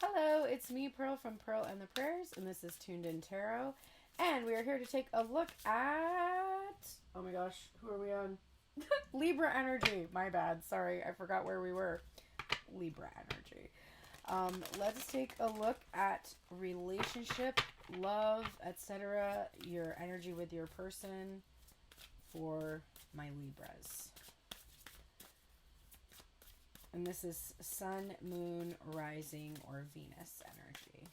Hello, it's me, Pearl from Pearl and the Prayers, and this is Tuned In Tarot. And we are here to take a look at... Oh my gosh, who are we on? Libra energy. My bad. Sorry, I forgot where we were. Libra energy. Let's take a look at relationship, love, etc. Your energy with your person for my Libras. And this is Sun, Moon, Rising, or Venus energy.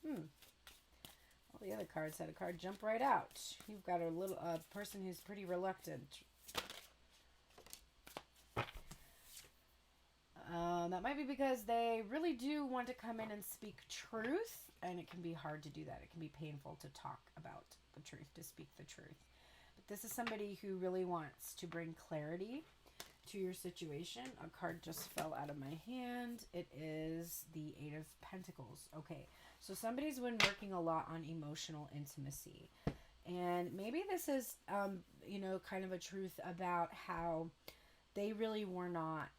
All the other cards had a card jump right out. You've got a person who's pretty reluctant. That might be because they really do want to come in and speak truth, and it can be hard to do that. It can be painful to talk about the truth, to speak the truth. But this is somebody who really wants to bring clarity to your situation. A card just fell out of my hand. It is the Eight of Pentacles. Okay, so somebody's been working a lot on emotional intimacy. And maybe this is, kind of a truth about how they really were not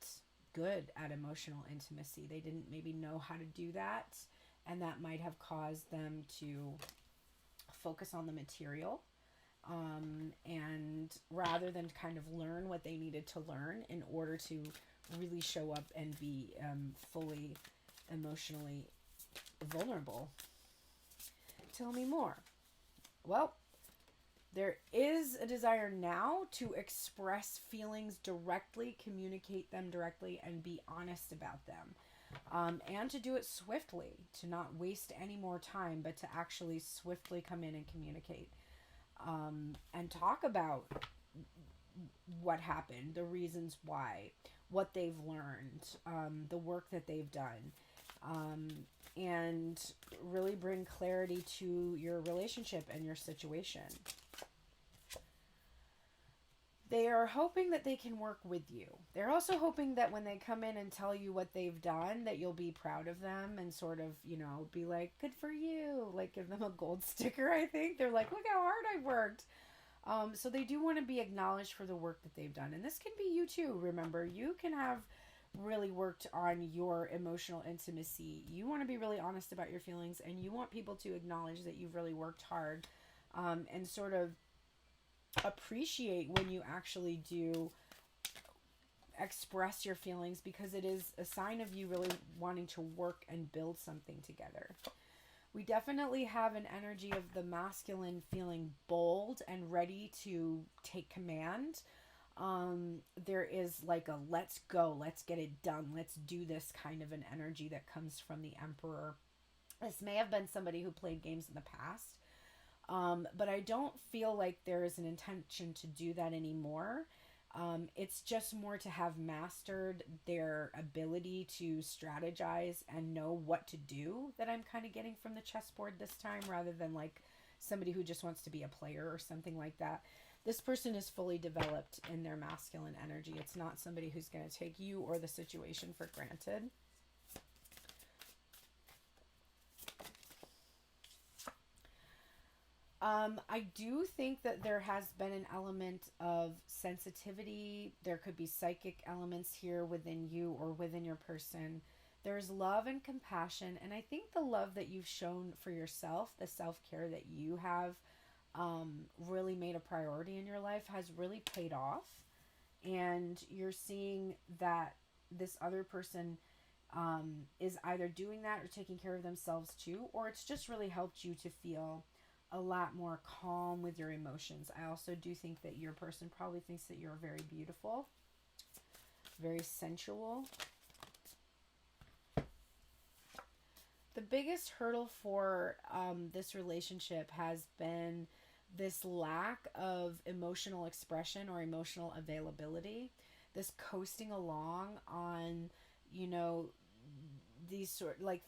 good at emotional intimacy. They didn't maybe know how to do that. And that might have caused them to focus on the material. And rather than kind of learn what they needed to learn in order to really show up and be fully emotionally vulnerable. Tell me more. Well, there is a desire now to express feelings directly, communicate them directly, and be honest about them. And to do it swiftly, to not waste any more time, but to actually swiftly come in and communicate. And talk about what happened, the reasons why, what they've learned, the work that they've done, and really bring clarity to your relationship and your situation. They are hoping that they can work with you. They're also hoping that when they come in and tell you what they've done, that you'll be proud of them and sort of, be like, good for you. Like, give them a gold sticker, I think. They're like, look how hard I worked. So they do want to be acknowledged for the work that they've done. And this can be you too. Remember, you can have really worked on your emotional intimacy. You want to be really honest about your feelings, and you want people to acknowledge that you've really worked hard, and sort of appreciate when you actually do express your feelings, because it is a sign of you really wanting to work and build something together. We definitely have an energy of the masculine feeling bold and ready to take command. There is like a let's go, let's get it done, let's do this kind of an energy that comes from the Emperor. This may have been somebody who played games in the past. But I don't feel like there is an intention to do that anymore. It's just more to have mastered their ability to strategize and know what to do that I'm kind of getting from the chessboard this time, rather than like somebody who just wants to be a player or something like that. This person is fully developed in their masculine energy. It's not somebody who's going to take you or the situation for granted. I do think that there has been an element of sensitivity. There could be psychic elements here within you or within your person. There's love and compassion. And I think the love that you've shown for yourself, the self-care that you have really made a priority in your life, has really paid off. And you're seeing that this other person is either doing that or taking care of themselves too, or it's just really helped you to feel a lot more calm with your emotions. I also do think that your person probably thinks that you're very beautiful, very sensual. The biggest hurdle for this relationship has been this lack of emotional expression or emotional availability, this coasting along on, these sort like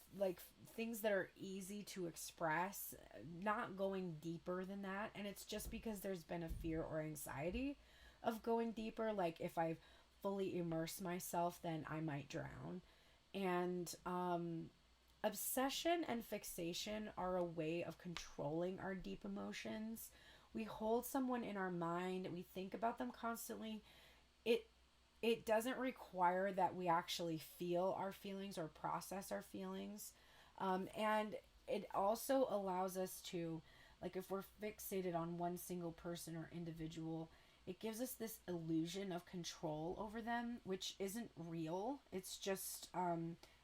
things that are easy to express, not going deeper than that. And it's just because there's been a fear or anxiety of going deeper. Like, if I fully immerse myself, then I might drown. And obsession and fixation are a way of controlling our deep emotions. We hold someone in our mind, we think about them constantly. it doesn't require that we actually feel our feelings or process our feelings. And it also allows us to, like, if we're fixated on one single person or individual, it gives us this illusion of control over them, which isn't real. It's just,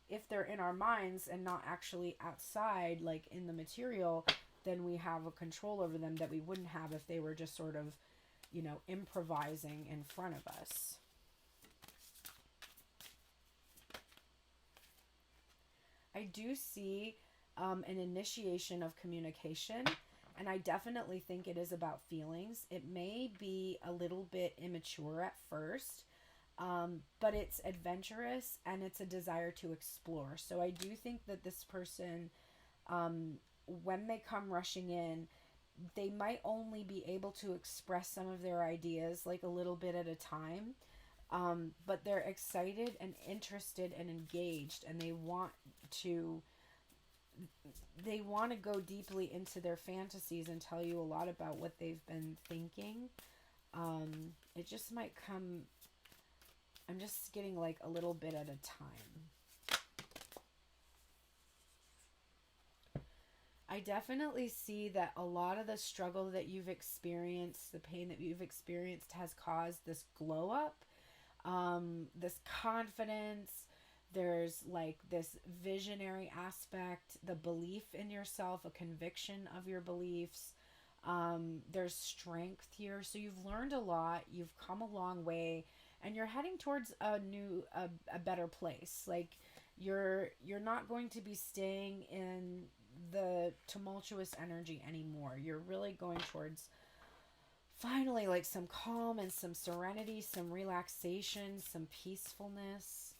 if they're in our minds and not actually outside, like in the material, then we have a control over them that we wouldn't have if they were just sort of, improvising in front of us. I do see an initiation of communication, and I definitely think it is about feelings. It may be a little bit immature at first, but it's adventurous and it's a desire to explore. So I do think that this person, when they come rushing in, they might only be able to express some of their ideas like a little bit at a time. But they're excited and interested and engaged, and they want to go deeply into their fantasies and tell you a lot about what they've been thinking. It just might come, I'm just getting like a little bit at a time. I definitely see that a lot of the struggle that you've experienced, the pain that you've experienced, has caused this glow up, this confidence. There's like this visionary aspect, the belief in yourself, a conviction of your beliefs. There's strength here. So you've learned a lot. You've come a long way, and you're heading towards a better place. Like you're not going to be staying in the tumultuous energy anymore. You're really going towards finally like some calm and some serenity, some relaxation, some peacefulness.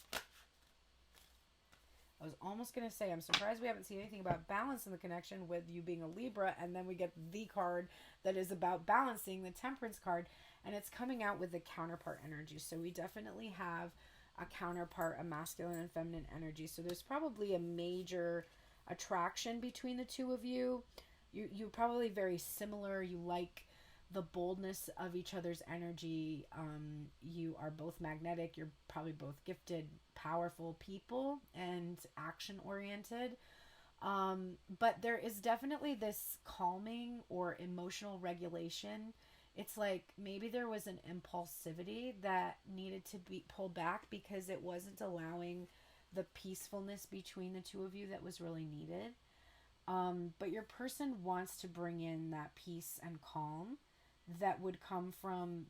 I was almost going to say, I'm surprised we haven't seen anything about balance in the connection with you being a Libra, and then we get the card that is about balancing, the Temperance card, and it's coming out with the counterpart energy. So we definitely have a counterpart, a masculine and feminine energy. So there's probably a major attraction between the two of you. You're probably very similar. You like the boldness of each other's energy. You are both magnetic. You're probably both gifted, powerful people and action oriented. But there is definitely this calming or emotional regulation. It's like maybe there was an impulsivity that needed to be pulled back because it wasn't allowing the peacefulness between the two of you that was really needed. But your person wants to bring in that peace and calm that would come from,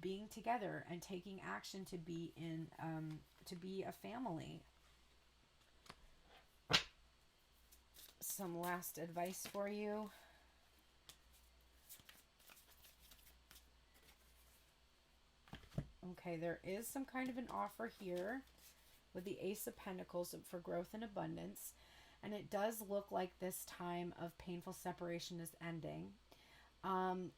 being together and taking action to be a family. Some last advice for you. Okay, there is some kind of an offer here with the Ace of Pentacles for growth and abundance. And it does look like this time of painful separation is ending.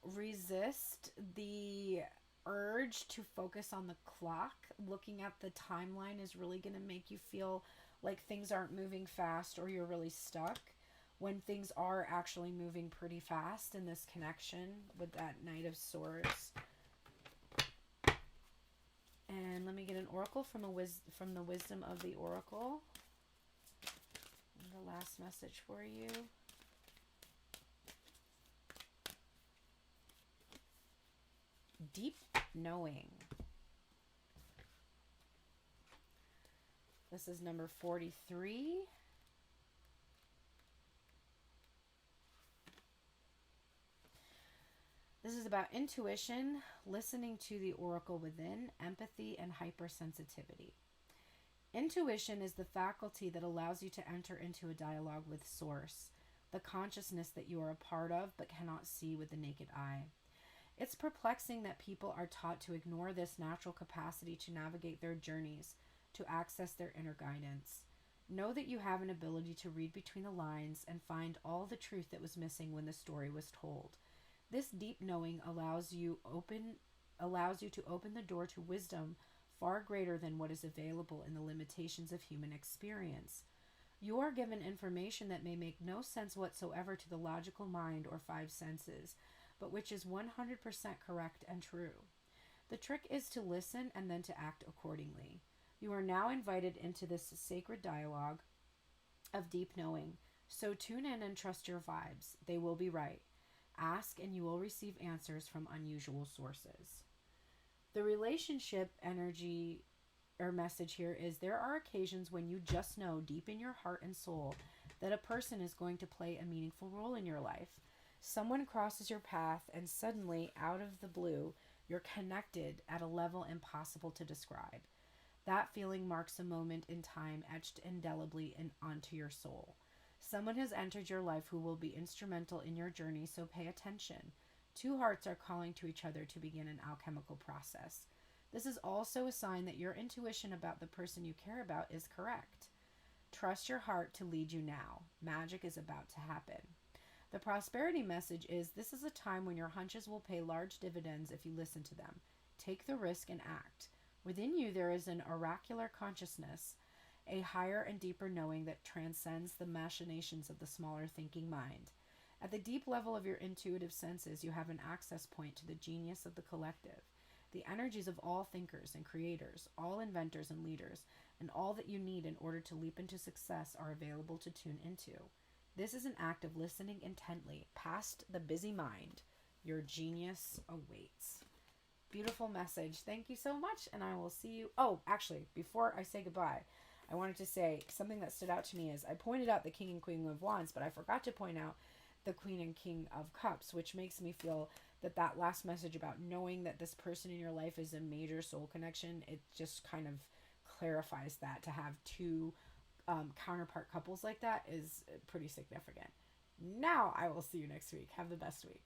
Resist the urge to focus on the clock. Looking at the timeline is really going to make you feel like things aren't moving fast or you're really stuck, when things are actually moving pretty fast in this connection with that Knight of Swords. And let me get an oracle from the wisdom of the oracle. The last message for you. Deep knowing. This is number 43. This is about intuition, listening to the oracle within, empathy, and hypersensitivity. Intuition is the faculty that allows you to enter into a dialogue with Source, the consciousness that you are a part of but cannot see with the naked eye. It's perplexing that people are taught to ignore this natural capacity to navigate their journeys, to access their inner guidance. Know that you have an ability to read between the lines and find all the truth that was missing when the story was told. This deep knowing allows you to open the door to wisdom far greater than what is available in the limitations of human experience. You are given information that may make no sense whatsoever to the logical mind or five senses, but which is 100% correct and true. The trick is to listen and then to act accordingly. You are now invited into this sacred dialogue of deep knowing. So tune in and trust your vibes. They will be right. Ask and you will receive answers from unusual sources. The relationship energy or message here is there are occasions when you just know deep in your heart and soul that a person is going to play a meaningful role in your life. Someone crosses your path and suddenly, out of the blue, you're connected at a level impossible to describe. That feeling marks a moment in time etched indelibly onto your soul. Someone has entered your life who will be instrumental in your journey, so pay attention. Two hearts are calling to each other to begin an alchemical process. This is also a sign that your intuition about the person you care about is correct. Trust your heart to lead you now. Magic is about to happen. The prosperity message is this is a time when your hunches will pay large dividends if you listen to them. Take the risk and act. Within you there is an oracular consciousness, a higher and deeper knowing that transcends the machinations of the smaller thinking mind. At the deep level of your intuitive senses, you have an access point to the genius of the collective. The energies of all thinkers and creators, all inventors and leaders, and all that you need in order to leap into success are available to tune into. This is an act of listening intently, past the busy mind. Your genius awaits. Beautiful message. Thank you so much, and I will see you. Oh, actually, before I say goodbye, I wanted to say something that stood out to me is I pointed out the King and Queen of Wands, but I forgot to point out the Queen and King of Cups, which makes me feel that last message about knowing that this person in your life is a major soul connection, it just kind of clarifies that to have two counterpart couples like that is pretty significant. Now I will see you next week. Have the best week.